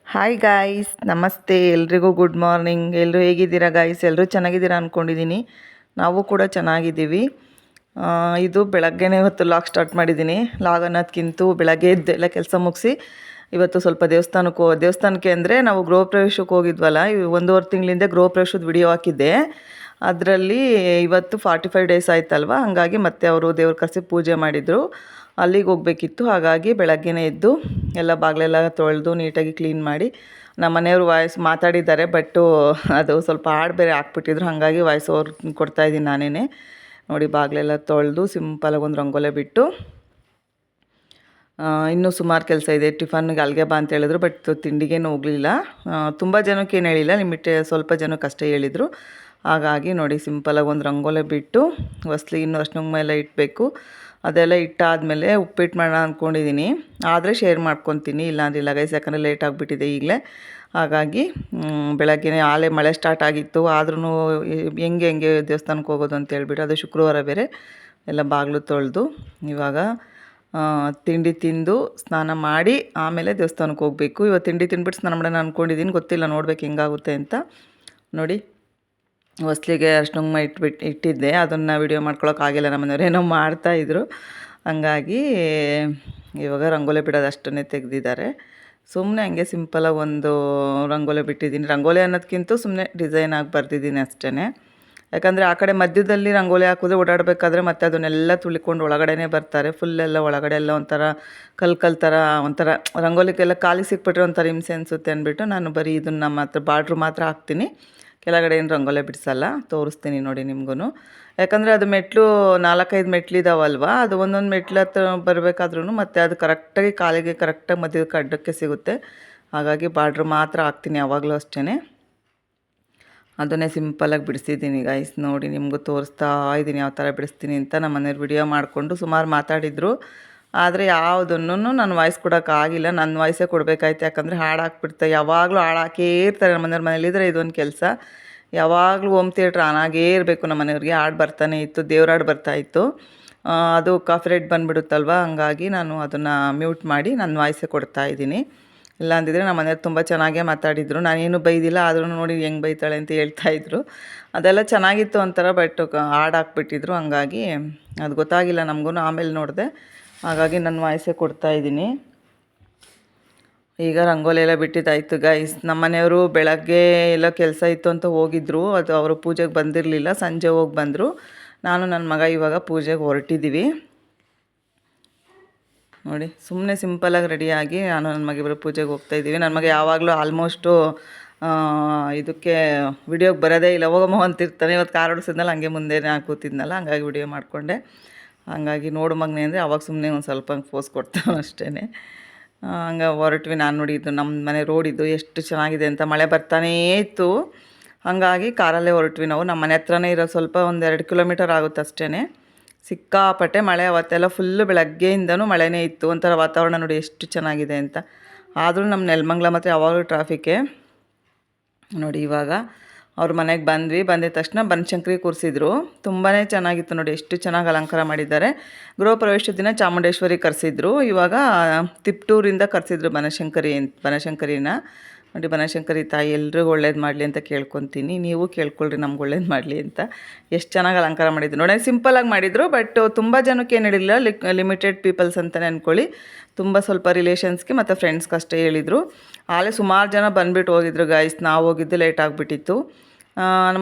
Hi guys, ನಮಸ್ತೆ. ಎಲ್ರಿಗೂ good morning. ಎಲ್ಲರೂ ಹೇಗಿದ್ದೀರಾ ಗಾಯ್ಸ್? ಎಲ್ಲರೂ ಚೆನ್ನಾಗಿದ್ದೀರಾ ಅಂದ್ಕೊಂಡಿದ್ದೀನಿ. ನಾವು ಕೂಡ ಚೆನ್ನಾಗಿದ್ದೀವಿ. ಇದು ಬೆಳಗ್ಗೆನೇ ಇವತ್ತು ಲಾಗ್ ಸ್ಟಾರ್ಟ್ ಮಾಡಿದ್ದೀನಿ. ಲಾಗ್ ಅನ್ನೋದಕ್ಕಿಂತ ಬೆಳಗ್ಗೆ ಎದ್ದೆಲ್ಲ ಕೆಲಸ ಮುಗಿಸಿ ಇವತ್ತು ಸ್ವಲ್ಪ ದೇವಸ್ಥಾನಕ್ಕೆ ಅಂದರೆ ನಾವು ಗೃಹ ಪ್ರವೇಶಕ್ಕೆ ಹೋಗಿದ್ವಲ್ಲ, 1.5 ತಿಂಗಳಿಂದ ಗೃಹ ಪ್ರವೇಶದ ವಿಡಿಯೋ ಹಾಕಿದ್ದೆ. ಅದರಲ್ಲಿ ಇವತ್ತು 45 ಡೇಸ್ ಆಯ್ತಲ್ವ, ಹಾಗಾಗಿ ಮತ್ತೆ ಅವರು ದೇವ್ರ ಕರೆಸಿ ಪೂಜೆ ಮಾಡಿದರು. ಅಲ್ಲಿಗೆ ಹೋಗಬೇಕಿತ್ತು. ಹಾಗಾಗಿ ಬೆಳಗ್ಗೆನೇ ಎದ್ದು ಎಲ್ಲ ಬಾಗಿಲೆಲ್ಲ ತೊಳೆದು ನೀಟಾಗಿ ಕ್ಲೀನ್ ಮಾಡಿ, ನಮ್ಮ ಮನೆಯವರು ವಾಯ್ಸ್ ಮಾತಾಡಿದ್ದಾರೆ, ಬಟ್ಟು ಅದು ಸ್ವಲ್ಪ ಹಾಡು ಬೇರೆ ಹಾಕ್ಬಿಟ್ಟಿದ್ರು, ಹಾಗಾಗಿ ವಾಯ್ಸ್ ಓವರ್ ಕೊಡ್ತಾಯಿದ್ದೀನಿ ನಾನೇ. ನೋಡಿ, ಬಾಗಿಲೆಲ್ಲ ತೊಳೆದು ಸಿಂಪಲಾಗಿ ಒಂದು ರಂಗೋಲೆ ಬಿಟ್ಟು, ಇನ್ನೂ ಸುಮಾರು ಕೆಲಸ ಇದೆ. ಟಿಫನ್ಗೆ ಅಲ್ಲಿಗೆ ಬಾ ಅಂತ ಹೇಳಿದ್ರು, ಬಟ್ ತಿಂಡಿಗೇನು ಹೋಗಲಿಲ್ಲ. ತುಂಬ ಜನಕ್ಕೇನು ಹೇಳಿಲ್ಲ, ಸ್ವಲ್ಪ ಜನಕ್ಕೆ ಅಷ್ಟೇ ಹೇಳಿದರು. ಹಾಗಾಗಿ ನೋಡಿ, ಸಿಂಪಲಾಗಿ ಒಂದು ರಂಗೋಲೆ ಬಿಟ್ಟು ಹೊಸ್ಲಿಗೆ ಇನ್ನೂ ಅರ್ಶಿನ ಮೇಲೆ ಇಡಬೇಕು. ಅದೆಲ್ಲ ಇಟ್ಟಾದಮೇಲೆ ಉಪ್ಪಿಟ್ಟು ಮಾಡೋಣ ಅಂದ್ಕೊಂಡಿದ್ದೀನಿ. ಆದರೆ ಶೇರ್ ಮಾಡ್ಕೊತೀನಿ, ಇಲ್ಲಾಂದಿಲ್ಲ ಗೈಸ್, ಯಾಕಂದರೆ ಲೇಟ್ ಆಗಿಬಿಟ್ಟಿದೆ ಈಗಲೇ. ಹಾಗಾಗಿ ಬೆಳಗ್ಗೆನೇ ಆಲೇ ಮಳೆ ಸ್ಟಾರ್ಟ್ ಆಗಿತ್ತು. ಆದ್ರೂ ಹೆಂಗೆ ದೇವಸ್ಥಾನಕ್ಕೆ ಹೋಗೋದು ಅಂತ ಹೇಳ್ಬಿಟ್ಟು, ಅದು ಶುಕ್ರವಾರ ಬೇರೆ, ಎಲ್ಲ ಬಾಗಿಲು ತೊಳೆದು ಇವಾಗ ತಿಂಡಿ ತಿಂದು ಸ್ನಾನ ಮಾಡಿ ಆಮೇಲೆ ದೇವಸ್ಥಾನಕ್ಕೆ ಹೋಗಬೇಕು. ಇವತ್ತು ತಿಂಡಿ ತಿಂದ್ಬಿಟ್ಟು ಸ್ನಾನ ಮಾಡೋಣ ಅಂದ್ಕೊಂಡಿದ್ದೀನಿ, ಗೊತ್ತಿಲ್ಲ, ನೋಡ್ಬೇಕು ಹೆಂಗಾಗುತ್ತೆ ಅಂತ. ನೋಡಿ, ಹೊಸ್ಲಿಗೆ ಅರ್ಶಿನ ಇಟ್ಟಿದ್ದೆ, ಅದನ್ನು ವಿಡಿಯೋ ಮಾಡ್ಕೊಳಕ್ಕಾಗಿಲ್ಲ. ನಮ್ಮ ಮನೆಯವ್ರು ಏನೋ ಮಾಡ್ತಾಯಿದ್ರು, ಹಂಗಾಗಿ ಇವಾಗ ರಂಗೋಲಿ ಬಿಡೋದು ಅಷ್ಟನ್ನೇ ತೆಗೆದಿದ್ದಾರೆ. ಸುಮ್ಮನೆ ಹಂಗೆ ಸಿಂಪಲಾಗಿ ಒಂದು ರಂಗೋಲಿ ಬಿಟ್ಟಿದ್ದೀನಿ. ರಂಗೋಲಿ ಅನ್ನೋದಕ್ಕಿಂತ ಸುಮ್ಮನೆ ಡಿಸೈನ್ ಆಗಿ ಬರ್ದಿದ್ದೀನಿ ಅಷ್ಟೇ. ಯಾಕಂದರೆ ಆ ಕಡೆ ಮಧ್ಯದಲ್ಲಿ ರಂಗೋಲಿ ಹಾಕಿದ್ರೆ ಓಡಾಡಬೇಕಾದ್ರೆ ಮತ್ತೆ ಅದನ್ನೆಲ್ಲ ತುಳಿಕೊಂಡು ಒಳಗಡೆನೇ ಬರ್ತಾರೆ. ಫುಲ್ಲೆಲ್ಲ ಒಳಗಡೆ ಎಲ್ಲ ಒಂಥರ ಕಲ್ ಥರ, ಒಂಥರ ರಂಗೋಲಿಗೆಲ್ಲ ಕಾಲಿಗೆ ಸಿಕ್ಬಿಟ್ರೆ ಒಂಥರ ಹಿಂಸೆ ಅನಿಸುತ್ತೆ ಅಂದ್ಬಿಟ್ಟು ನಾನು ಬರೀ ಇದನ್ನು ಮಾತ್ರ ಬಾರ್ಡ್ರು ಮಾತ್ರ ಹಾಕ್ತೀನಿ, ಕೆಳಗಡೆ ಏನು ರಂಗೋಲಿ ಬಿಡಿಸಲ್ಲ. ತೋರಿಸ್ತೀನಿ ನೋಡಿ ನಿಮಗೂ. ಯಾಕಂದರೆ ಅದು ಮೆಟ್ಲು 4-5 ಮೆಟ್ಲಿದಾವಲ್ವ, ಅದು ಒಂದೊಂದು ಮೆಟ್ಲು ಹತ್ರ ಬರಬೇಕಾದ್ರೂ ಮತ್ತು ಅದು ಕರೆಕ್ಟಾಗಿ ಕಾಲಿಗೆ ಕರೆಕ್ಟಾಗಿ ಮಧ್ಯಕ್ಕೆ ಅಡ್ಡಕ್ಕೆ ಸಿಗುತ್ತೆ. ಹಾಗಾಗಿ ಬಾರ್ಡ್ರ್ ಮಾತ್ರ ಹಾಕ್ತೀನಿ ಯಾವಾಗಲೂ ಅಷ್ಟೇ. ಅದನ್ನೇ ಸಿಂಪಲಾಗಿ ಬಿಡಿಸಿದ್ದೀನಿ ಗೈಸ್. ನೋಡಿ, ನಿಮಗೂ ತೋರಿಸ್ತಾ ಇದ್ದೀನಿ ಯಾವ ಥರ ಬಿಡಿಸ್ತೀನಿ ಅಂತ. ನಮ್ಮ ಮನೆಯವ್ರು ವಿಡಿಯೋ ಮಾಡಿಕೊಂಡು ಸುಮಾರು ಮಾತಾಡಿದರು, ಆದರೆ ಯಾವುದನ್ನು ನಾನು ವಾಯ್ಸ್ ಕೊಡೋಕ್ಕಾಗಿಲ್ಲ. ನನ್ನ ವಾಯ್ಸೇ ಕೊಡಬೇಕಾಯ್ತು, ಯಾಕಂದರೆ ಹಾಡು ಹಾಕ್ಬಿಡ್ತಾರೆ. ಯಾವಾಗಲೂ ಹಾಡು ಹಾಕೇ ಇರ್ತಾರೆ ನಮ್ಮ ಮನೆಯವ್ರ. ಮನೇಲಿದ್ದರೆ ಇದೊಂದು ಕೆಲಸ, ಯಾವಾಗಲೂ ಹೋಮ್ ಥಿಯೇಟ್ರ್ ಆನ್ ಆಗೇ ಇರಬೇಕು ನಮ್ಮ ಮನೆಯವ್ರಿಗೆ. ಹಾಡು ಬರ್ತಾನೆ ಇತ್ತು, ದೇವ್ರ ಹಾಡು ಬರ್ತಾಯಿತ್ತು. ಅದು ಕಾಪಿರೈಟ್ ಬಂದುಬಿಡುತ್ತಲ್ವ, ಹಂಗಾಗಿ ನಾನು ಅದನ್ನು ಮ್ಯೂಟ್ ಮಾಡಿ ನನ್ನ ವಾಯ್ಸೇ ಕೊಡ್ತಾಯಿದ್ದೀನಿ. ಇಲ್ಲ ಅಂದಿದ್ರೆ ನಮ್ಮ ಮನೆಯವ್ರು ತುಂಬ ಚೆನ್ನಾಗೇ ಮಾತಾಡಿದರು. ನಾನೇನು ಬೈದಿಲ್ಲ, ಆದ್ರೂ ನೋಡಿ ಹೆಂಗೆ ಬೈತಾಳೆ ಅಂತ ಹೇಳ್ತಾಯಿದ್ರು. ಅದೆಲ್ಲ ಚೆನ್ನಾಗಿತ್ತು ಒಂಥರ, ಬಟ್ ಹಾಡು ಹಾಕ್ಬಿಟ್ಟಿದ್ರು, ಹಂಗಾಗಿ ಅದು ಗೊತ್ತಾಗಿಲ್ಲ ನಮಗೂ. ಆಮೇಲೆ ನೋಡಿದೆ, ಹಾಗಾಗಿ ನನ್ನ ವಾಯ್ಸೇ ಕೊಡ್ತಾಯಿದ್ದೀನಿ. ಈಗ ರಂಗೋಲಿ ಎಲ್ಲ ಬಿಟ್ಟಿದ್ದಾಯಿತು ಗೈಸ್. ನಮ್ಮ ಮನೆಯವರು ಬೆಳಗ್ಗೆ ಎಲ್ಲ ಕೆಲಸ ಇತ್ತು ಅಂತ ಹೋಗಿದ್ದರು, ಅದು ಅವರು ಪೂಜೆಗೆ ಬಂದಿರಲಿಲ್ಲ, ಸಂಜೆ ಹೋಗಿ ಬಂದರು. ನಾನು ನನ್ನ ಮಗ ಇವಾಗ ಪೂಜೆಗೆ ಹೊರಟಿದ್ದೀವಿ. ನೋಡಿ, ಸುಮ್ಮನೆ ಸಿಂಪಲಾಗಿ ರೆಡಿಯಾಗಿ ನಾನು ನನ್ನ ಮಗ ಇಬ್ಬರು ಪೂಜೆಗೆ ಹೋಗ್ತಾಯಿದ್ದೀವಿ. ನನ್ನ ಮಗ ಯಾವಾಗಲೂ ಆಲ್ಮೋಸ್ಟು ಇದಕ್ಕೆ ವಿಡಿಯೋಗೆ ಬರೋದೇ ಇಲ್ಲ, ಹೋಗಮ್ಮ ಅಂತಿರ್ತಾನೆ. ಇವತ್ತು ಕಾರ್ ಓಡಿಸಿದ್ನಲ್ಲ, ಹಂಗೆ ಮುಂದೆನೇ ಕೂತಿದ್ನಲ್ಲ, ಹಂಗಾಗಿ ವಿಡಿಯೋ ಮಾಡಿಕೊಂಡೆ. ಹಾಗಾಗಿ ನೋಡು ಮಗನೇ ಅಂದರೆ ಅವಾಗ ಸುಮ್ಮನೆ ಒಂದು ಸ್ವಲ್ಪ ಪೋಸ್ ಕೊಡ್ತಾವೆ ಅಷ್ಟೇ. ಹಂಗೆ ಹೊರಟ್ವಿ. ನಾನು ನೋಡಿ, ಇದು ನಮ್ಮ ಮನೆ ರೋಡ್, ಇದು ಎಷ್ಟು ಚೆನ್ನಾಗಿದೆ ಅಂತ. ಮಳೆ ಬರ್ತಾನೇ ಇತ್ತು, ಹಾಗಾಗಿ ಕಾರಲ್ಲೇ ಹೊರಟ್ವಿ ನಾವು. ನಮ್ಮ ಮನೆ ಹತ್ರನೇ ಇರೋ, ಸ್ವಲ್ಪ 1-2 ಕಿಲೋಮೀಟರ್ ಆಗುತ್ತೆ ಅಷ್ಟೇ. ಸಿಕ್ಕಾಪಟ್ಟೆ ಮಳೆ ಅವತ್ತೆಲ್ಲ, ಫುಲ್ಲು ಬೆಳಗ್ಗೆಯಿಂದನೂ ಮಳೆನೇ ಇತ್ತು. ಒಂಥರ ವಾತಾವರಣ ನೋಡಿ ಎಷ್ಟು ಚೆನ್ನಾಗಿದೆ ಅಂತ. ಆದರೂ ನಮ್ಮ ನೆಲಮಂಗಲ ಮಾತ್ರ ಯಾವಾಗಲೂ ಟ್ರಾಫಿಕ್ಕೇ. ನೋಡಿ, ಇವಾಗ ಅವ್ರ ಮನೆಗೆ ಬಂದಿದ ತಕ್ಷಣ ಬನಶಂಕರಿ ಕೂರಿಸಿದ್ರು. ತುಂಬಾ ಚೆನ್ನಾಗಿತ್ತು ನೋಡಿ, ಎಷ್ಟು ಚೆನ್ನಾಗಿ ಅಲಂಕಾರ ಮಾಡಿದ್ದಾರೆ. ಗೃಹ ಪ್ರವೇಶದ ದಿನ ಚಾಮುಂಡೇಶ್ವರಿ ಕರೆಸಿದ್ರು, ಇವಾಗ ತಿಪ್ಟೂರಿಂದ ಕರೆಸಿದ್ರು ಬನಶಂಕರಿನ. ನೋಡಿ, ಬನಶಂಕರಿ ತಾಯಿ ಎಲ್ರಿಗೂ ಒಳ್ಳೇದು ಮಾಡಲಿ ಅಂತ ಕೇಳ್ಕೊತೀನಿ. ನೀವು ಕೇಳ್ಕೊಳ್ರಿ, ನಮ್ಗೆ ಒಳ್ಳೇದು ಮಾಡಲಿ ಅಂತ. ಎಷ್ಟು ಚೆನ್ನಾಗಿ ಅಲಂಕಾರ ಮಾಡಿದ್ರು ನೋಡಿ. ಸಿಂಪಲಾಗಿ ಮಾಡಿದರು, ಬಟ್ ತುಂಬ ಜನಕ್ಕೆ ಏನು ಹೇಳಿಲ್ಲ, ಲಿಮಿಟೆಡ್ ಪೀಪಲ್ಸ್ ಅಂತಲೇ ಅಂದ್ಕೊಳ್ಳಿ. ತುಂಬ ಸ್ವಲ್ಪ ರಿಲೇಷನ್ಸ್ಗೆ ಮತ್ತು ಫ್ರೆಂಡ್ಸ್ಗೆ ಅಷ್ಟೇ ಹೇಳಿದರು. ಆಲೇ ಸುಮಾರು ಜನ ಬಂದುಬಿಟ್ಟು ಹೋಗಿದ್ರು ಗೈಸ್. ನಾವು ಹೋಗಿದ್ದು ಲೇಟ್ ಆಗಿಬಿಟ್ಟಿತ್ತು.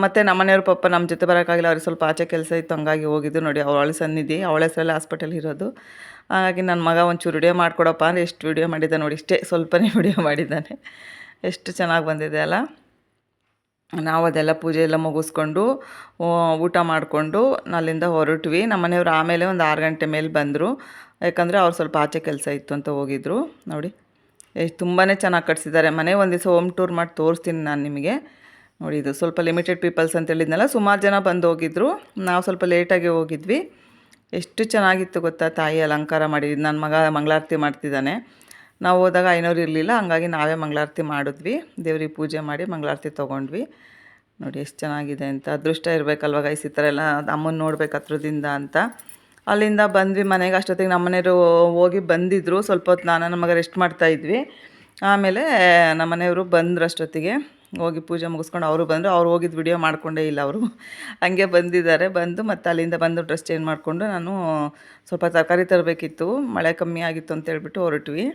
ಮತ್ತು ನಮ್ಮ ಮನೆಯವ್ರ ಪಪ್ಪ ನಮ್ಮ ಜೊತೆ ಬರೋಕ್ಕಾಗಿಲ್ಲ, ಅವ್ರಿಗೆ ಸ್ವಲ್ಪ ಆಚೆ ಕೆಲಸ ಇತ್ತು, ಹಂಗಾಗಿ ಹೋಗಿದ್ದು. ನೋಡಿ, ಅವಳ ಸನ್ನಿಧಿ, ಅವಳ ಹೆಸರಲ್ಲಿ ಹಾಸ್ಪಿಟಲ್ ಇರೋದು. ಹಾಗಾಗಿ ನನ್ನ ಮಗ ಒಂಚೂರು ವಿಡಿಯೋ ಮಾಡಿಕೊಡಪ್ಪ ಅಂದರೆ ಎಷ್ಟು ವಿಡಿಯೋ ಮಾಡಿದ್ದ ನೋಡಿ, ಇಷ್ಟೇ ಸ್ವಲ್ಪನೇ ವಿಡಿಯೋ ಮಾಡಿದ್ದಾನೆ. ಎಷ್ಟು ಚೆನ್ನಾಗಿ ಬಂದಿದೆ ಅಲ್ಲ. ನಾವು ಅದೆಲ್ಲ ಪೂಜೆ ಎಲ್ಲ ಮುಗಿಸ್ಕೊಂಡು ಊಟ ಮಾಡಿಕೊಂಡು ಅಲ್ಲಿಂದ ಹೊರಟ್ವಿ. ನಮ್ಮ ಮನೆಯವರು ಆಮೇಲೆ ಒಂದು 6 ಗಂಟೆ ಮೇಲೆ ಬಂದರು, ಯಾಕಂದರೆ ಅವ್ರು ಸ್ವಲ್ಪ ಆಚೆ ಕೆಲಸ ಇತ್ತು ಅಂತ ಹೋಗಿದ್ರು. ನೋಡಿ, ತುಂಬಾ ಚೆನ್ನಾಗಿ ಕಟ್ಸಿದ್ದಾರೆ ಮನೆ. ಒಂದು ದಿವಸ ಹೋಮ್ ಟೂರ್ ಮಾಡಿ ತೋರಿಸ್ತೀನಿ ನಾನು ನಿಮಗೆ. ನೋಡಿ, ಇದು ಸ್ವಲ್ಪ ಲಿಮಿಟೆಡ್ ಪೀಪಲ್ಸ್ ಅಂತ ಹೇಳಿದ್ನಲ್ಲ, ಸುಮಾರು ಜನ ಬಂದು ಹೋಗಿದ್ರು. ನಾವು ಸ್ವಲ್ಪ ಲೇಟಾಗಿ ಹೋಗಿದ್ವಿ. ಎಷ್ಟು ಚೆನ್ನಾಗಿತ್ತು ಗೊತ್ತಾ, ತಾಯಿ ಅಲಂಕಾರ ಮಾಡಿದ್ದು. ನನ್ನ ಮಗ ಮಂಗಳಾರತಿ ಮಾಡ್ತಿದ್ದಾನೆ. ನಾವು ಹೋದಾಗ ಐನೋರು ಇರಲಿಲ್ಲ, ಹಂಗಾಗಿ ನಾವೇ ಮಂಗಳಾರತಿ ಮಾಡಿದ್ವಿ. ದೇವ್ರಿಗೆ ಪೂಜೆ ಮಾಡಿ ಮಂಗಳಾರತಿ ತೊಗೊಂಡ್ವಿ. ನೋಡಿ, ಎಷ್ಟು ಚೆನ್ನಾಗಿದೆ ಅಂತ. ಅದೃಷ್ಟ ಇರಬೇಕಲ್ವ ಗೈಸ್, ಈ ಥರ ಎಲ್ಲ ಅಮ್ಮನ ನೋಡ್ಬೇಕು ಹತ್ರದಿಂದ ಅಂತ. ಅಲ್ಲಿಂದ ಬಂದ್ವಿ ಮನೆಗೆ. ಅಷ್ಟೊತ್ತಿಗೆ ನಮ್ಮ ಮನೆಯವರು ಹೋಗಿ ಬಂದಿದ್ದರು. ಸ್ವಲ್ಪ ಹೊತ್ತು ನಾನು ನನ್ನ ಮಗ ರೆಸ್ಟ್ ಮಾಡ್ತಾಯಿದ್ವಿ. ಆಮೇಲೆ ನಮ್ಮ ಮನೆಯವರು ಬಂದರು ಅಷ್ಟೊತ್ತಿಗೆ, ಹೋಗಿ ಪೂಜೆ ಮುಗಿಸ್ಕೊಂಡು ಅವರು ಬಂದರು. ಅವ್ರು ಹೋಗಿದ್ದು ವಿಡಿಯೋ ಮಾಡಿಕೊಂಡೇ ಇಲ್ಲ ಅವರು, ಹಂಗೆ ಬಂದಿದ್ದಾರೆ. ಬಂದು ಮತ್ತು ಅಲ್ಲಿಂದ ಬಂದು ಡ್ರೆಸ್ ಚೇಂಜ್ ಮಾಡಿಕೊಂಡು ನಾನು ಸ್ವಲ್ಪ ತರಕಾರಿ ತರಬೇಕಿತ್ತು, ಮಳೆ ಕಮ್ಮಿ ಆಗಿತ್ತು ಅಂತೇಳ್ಬಿಟ್ಟು ಹೊರಟ್ವಿ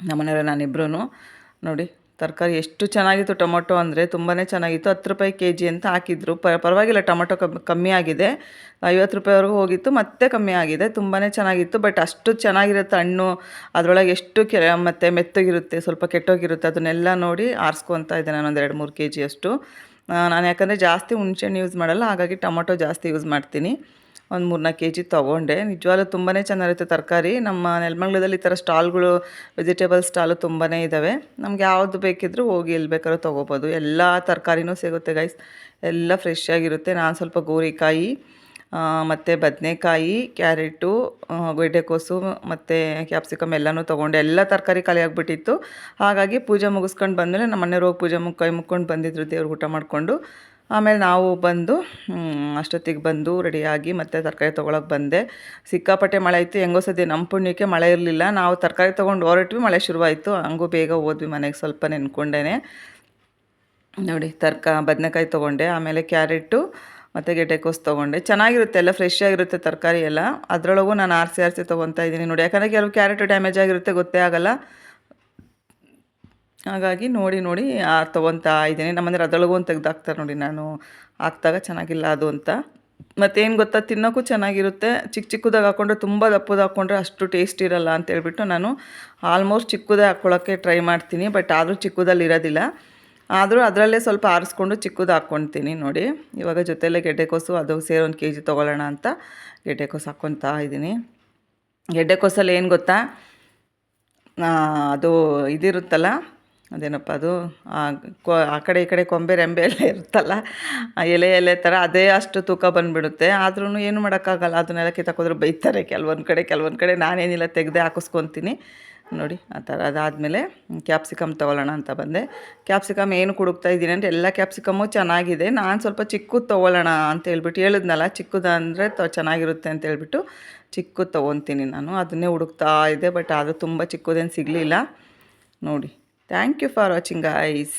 ನಮ್ಮ ಮನೆಯವರು ನಾನಿಬ್ರೂ. ನೋಡಿ ತರಕಾರಿ ಎಷ್ಟು ಚೆನ್ನಾಗಿತ್ತು, ಟೊಮೊಟೊ ಅಂದರೆ ತುಂಬಾ ಚೆನ್ನಾಗಿತ್ತು. 10 ರೂಪಾಯಿ ಕೆಜಿ ಅಂತ ಹಾಕಿದ್ರು. ಪರವಾಗಿಲ್ಲ, ಟೊಮೊಟೊ ಕಮ್ಮಿ ಆಗಿದೆ, 50 ರೂಪಾಯಿವರೆಗೂ ಹೋಗಿತ್ತು, ಮತ್ತೆ ಕಮ್ಮಿ ಆಗಿದೆ. ತುಂಬಾ ಚೆನ್ನಾಗಿತ್ತು. ಬಟ್ ಅಷ್ಟು ಚೆನ್ನಾಗಿರುತ್ತೆ ಹಣ್ಣು, ಅದರೊಳಗೆ ಎಷ್ಟು ಮತ್ತು ಮೆತ್ತಗಿರುತ್ತೆ, ಸ್ವಲ್ಪ ಕೆಟ್ಟೋಗಿರುತ್ತೆ, ಅದನ್ನೆಲ್ಲ ನೋಡಿ ಆರಿಸ್ಕೊತಾ ಇದ್ದೆ ನಾನು ಒಂದು 2-3 ಕೆಜಿ ಅಷ್ಟು. ನಾನು ಯಾಕಂದರೆ ಜಾಸ್ತಿ ಹುಣಸೆಹಣ್ಣು ಯೂಸ್ ಮಾಡಲ್ಲ, ಹಾಗಾಗಿ ಟೊಮೊಟೊ ಜಾಸ್ತಿ ಯೂಸ್ ಮಾಡ್ತೀನಿ. ಒಂದು 3-4 ಕೆಜಿ ತೊಗೊಂಡೆ. ನಿಜವಾಗ್ಲೂ ತುಂಬಾ ಚೆನ್ನಾಗಿರುತ್ತೆ ತರಕಾರಿ. ನಮ್ಮ ನೆಲಮಂಗಲದಲ್ಲಿ ಈ ಥರ ಸ್ಟಾಲ್ಗಳು, ವೆಜಿಟೇಬಲ್ ಸ್ಟಾಲು ತುಂಬಾ ಇದ್ದಾವೆ. ನಮ್ಗೆ ಯಾವುದು ಬೇಕಿದ್ರೂ ಹೋಗಿ ಎಲ್ಲಿ ಬೇಕಾದ್ರೂ ತೊಗೋಬೋದು. ಎಲ್ಲ ತರಕಾರಿನೂ ಸಿಗುತ್ತೆ ಗೈಸ್, ಎಲ್ಲ ಫ್ರೆಶ್ ಆಗಿರುತ್ತೆ. ನಾನು ಸ್ವಲ್ಪ ಗೋರಿಕಾಯಿ ಮತ್ತು ಬದನೆಕಾಯಿ, ಕ್ಯಾರೆಟು, ಗೆಡ್ಡೆಕೋಸು ಮತ್ತು ಕ್ಯಾಪ್ಸಿಕಮ್ ಎಲ್ಲನೂ ತೊಗೊಂಡೆ. ಎಲ್ಲ ತರಕಾರಿ ಖಾಲಿ ಆಗಿಬಿಟ್ಟಿತ್ತು. ಹಾಗಾಗಿ ಪೂಜೆ ಮುಗಿಸ್ಕೊಂಡು ಬಂದಮೇಲೆ ನಮ್ಮ ಮನೆಯವ್ರು ಹೋಗಿ ಪೂಜೆ ಕೈ ಮುಕ್ಕೊಂಡು ಬಂದಿದ್ರು, ದೇವ್ರಿಗೆ ಊಟ ಮಾಡಿಕೊಂಡು. ಆಮೇಲೆ ನಾವು ಬಂದು ಅಷ್ಟೊತ್ತಿಗೆ ಬಂದು ರೆಡಿಯಾಗಿ ಮತ್ತೆ ತರಕಾರಿ ತೊಗೊಳಕ್ಕೆ ಬಂದೆ. ಸಿಕ್ಕಾಪಟ್ಟೆ ಮಳೆ ಇತ್ತು. ಹೆಂಗೋ ಸದ್ಯ ನಮ್ಮ ಪುಣ್ಯಕ್ಕೆ ಮಳೆ ಇರಲಿಲ್ಲ. ನಾವು ತರಕಾರಿ ತೊಗೊಂಡು ಹೊರಟ್ವಿ, ಮಳೆ ಶುರುವಾಯಿತು. ಹಂಗೂ ಬೇಗ ಹೋದ್ವಿ ಮನೆಗೆ, ಸ್ವಲ್ಪ ನೆನ್ಕೊಂಡೇ. ನೋಡಿ ಬದನೆಕಾಯಿ ತೊಗೊಂಡೆ, ಆಮೇಲೆ ಕ್ಯಾರೆಟು ಮತ್ತು ಗೆಡ್ಡೆಕೋಸು ತೊಗೊಂಡೆ. ಚೆನ್ನಾಗಿರುತ್ತೆ, ಎಲ್ಲ ಫ್ರೆಶ್ ಆಗಿರುತ್ತೆ ತರಕಾರಿ ಎಲ್ಲ. ಅದರೊಳಗೂ ನಾನು ಆರಿಸಿ ತೊಗೊತಾ ಇದ್ದೀನಿ ನೋಡಿ, ಯಾಕಂದರೆ ಕೆಲವು ಕ್ಯಾರೆಟು ಡ್ಯಾಮೇಜ್ ಆಗಿರುತ್ತೆ, ಗೊತ್ತೇ ಆಗೋಲ್ಲ. ಹಾಗಾಗಿ ನೋಡಿ ತೊಗೊತಾ ಇದ್ದೀನಿ. ನಮ್ಮನೆಯವ್ರು ಅದರೊಳಗೂ ಒಂದು ತೆಗ್ದಾಕ್ತಾರೆ ನೋಡಿ, ನಾನು ಹಾಕ್ದಾಗ ಚೆನ್ನಾಗಿಲ್ಲ ಅದು ಅಂತ. ಮತ್ತೇನು ಗೊತ್ತಾ, ತಿನ್ನೋಕ್ಕೂ ಚೆನ್ನಾಗಿರುತ್ತೆ. ಚಿಕ್ಕದಾಗಿ ಹಾಕ್ಕೊಂಡ್ರೆ, ತುಂಬ ದಪ್ಪದು ಹಾಕ್ಕೊಂಡ್ರೆ ಅಷ್ಟು ಟೇಸ್ಟ್ ಇರೋಲ್ಲ ಅಂತೇಳ್ಬಿಟ್ಟು ನಾನು ಆಲ್ಮೋಸ್ಟ್ ಚಿಕ್ಕದೇ ಹಾಕ್ಕೊಳ್ಳೋಕ್ಕೆ ಟ್ರೈ ಮಾಡ್ತೀನಿ. ಬಟ್ ಆದರೂ ಚಿಕ್ಕದಲ್ಲಿ ಇರೋದಿಲ್ಲ. ಆದರೂ ಅದರಲ್ಲೇ ಸ್ವಲ್ಪ ಆರಿಸ್ಕೊಂಡು ಚಿಕ್ಕದು ಹಾಕ್ಕೊಳ್ತೀನಿ ನೋಡಿ. ಇವಾಗ ಜೊತೆಯಲ್ಲೇ ಗೆಡ್ಡೆಕೋಸು ಅದು ಸೇರಿ 1 ಕೆಜಿ ತೊಗೊಳ್ಳೋಣ ಅಂತ ಗೆಡ್ಡೆಕೋಸು ಹಾಕ್ಕೊತಾ ಇದ್ದೀನಿ. ಗೆಡ್ಡೆಕೋಸಲ್ಲಿ ಏನು ಗೊತ್ತಾ, ಅದು ಇದಿರುತ್ತಲ್ಲ, ಅದೇನಪ್ಪ ಅದು, ಆ ಕಡೆ ಈ ಕಡೆ ಕೊಂಬೆ ರೆಂಬೆ ಎಲ್ಲ ಇರುತ್ತಲ್ಲ, ಎಲೆ ಥರ, ಅದೇ ಅಷ್ಟು ತೂಕ ಬಂದುಬಿಡುತ್ತೆ. ಆದ್ರೂ ಏನು ಮಾಡೋಕ್ಕಾಗಲ್ಲ, ಅದನ್ನೆಲ್ಲ ಕಿತ್ತಾಕೋದ್ರೆ ಬೈತಾರೆ ಕೆಲವೊಂದು ಕಡೆ. ನಾನೇನಿಲ್ಲ, ತೆಗೆದೇ ಹಾಕಿಸ್ಕೊತೀನಿ ನೋಡಿ ಆ ಥರ. ಅದಾದಮೇಲೆ ಕ್ಯಾಪ್ಸಿಕಮ್ ತೊಗೊಳ್ಳೋಣ ಅಂತ ಬಂದೆ. ಕ್ಯಾಪ್ಸಿಕಮ್ ಏನು ಹುಡುಕ್ತಾ ಇದ್ದೀನಿ ಅಂದರೆ, ಎಲ್ಲ ಕ್ಯಾಪ್ಸಿಕಮ್ಮು ಚೆನ್ನಾಗಿದೆ, ನಾನು ಸ್ವಲ್ಪ ಚಿಕ್ಕದು ತೊಗೊಳ್ಳೋಣ ಅಂತ ಹೇಳಿದ್ನಲ್ಲ, ಚಿಕ್ಕದು ಅಂದರೆ ಚೆನ್ನಾಗಿರುತ್ತೆ ಅಂತ ಹೇಳ್ಬಿಟ್ಟು ಚಿಕ್ಕದು ತೊಗೊತೀನಿ ನಾನು. ಅದನ್ನೇ ಹುಡುಕ್ತಾ ಇದ್ದೆ. ಬಟ್ ಅದು ತುಂಬ ಚಿಕ್ಕದೇನು ಸಿಗಲಿಲ್ಲ ನೋಡಿ. Thank you for watching guys.